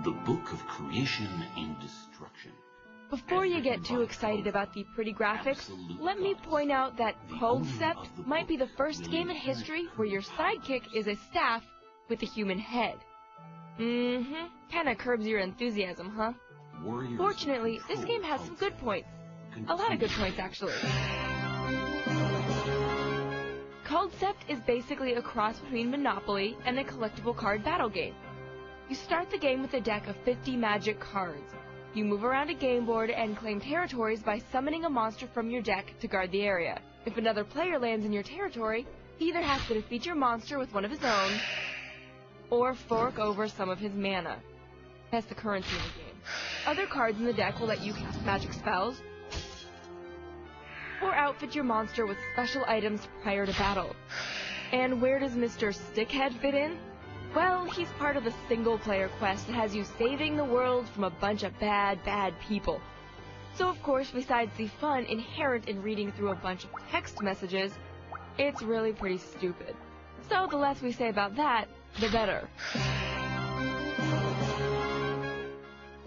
The Book of Creation and Destruction. Before you get too excited about the pretty graphics, let me point out that Culdcept might be the first game in history where your sidekick is a staff with a human head. Kinda curbs your enthusiasm, huh? Fortunately, this game has some good points. A lot of good points, actually. Culdcept is basically a cross between Monopoly and a collectible card battle game. You start the game with a deck of 50 magic cards. You move around a game board and claim territories by summoning a monster from your deck to guard the area. If another player lands in your territory, he either has to defeat your monster with one of his own, or fork over some of his mana. That's the currency in the game. Other cards in the deck will let you cast magic spells, or outfit your monster with special items prior to battle. And where does Mr. Stickhead fit in? Well, he's part of the single-player quest that has you saving the world from a bunch of bad people. So of course, besides the fun inherent in reading through a bunch of text messages, it's really pretty stupid. So the less we say about that, the better.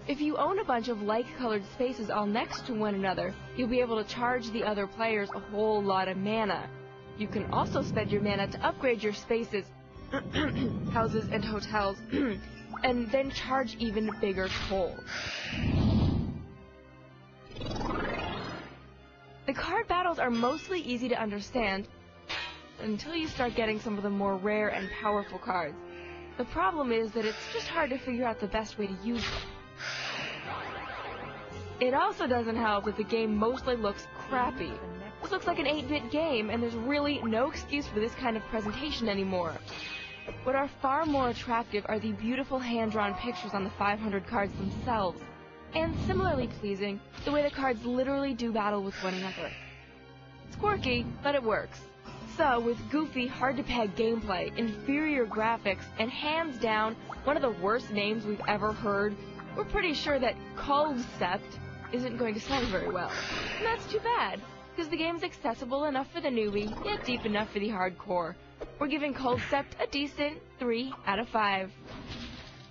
If you own a bunch of like-colored spaces all next to one another, you'll be able to charge the other players a whole lot of mana. You can also spend your mana to upgrade your spaces, houses and hotels, and then charge even bigger tolls. The card battles are mostly easy to understand until you start getting some of the more rare and powerful cards. The problem is that it's just hard to figure out the best way to use them. It also doesn't help that the game mostly looks crappy. This looks like an 8-bit game, and there's really no excuse for this kind of presentation anymore. What are far more attractive are the beautiful hand-drawn pictures on the 500 cards themselves, and similarly pleasing, the way the cards literally do battle with one another. It's quirky, but it works. So, with goofy, hard-to-peg gameplay, inferior graphics, and hands down, one of the worst names we've ever heard, we're pretty sure that Culdcept isn't going to sell very well. And that's too bad, because the game's accessible enough for the newbie, yet deep enough for the hardcore. We're giving Culdcept a decent 3 out of 5.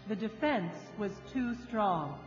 The defense was too strong.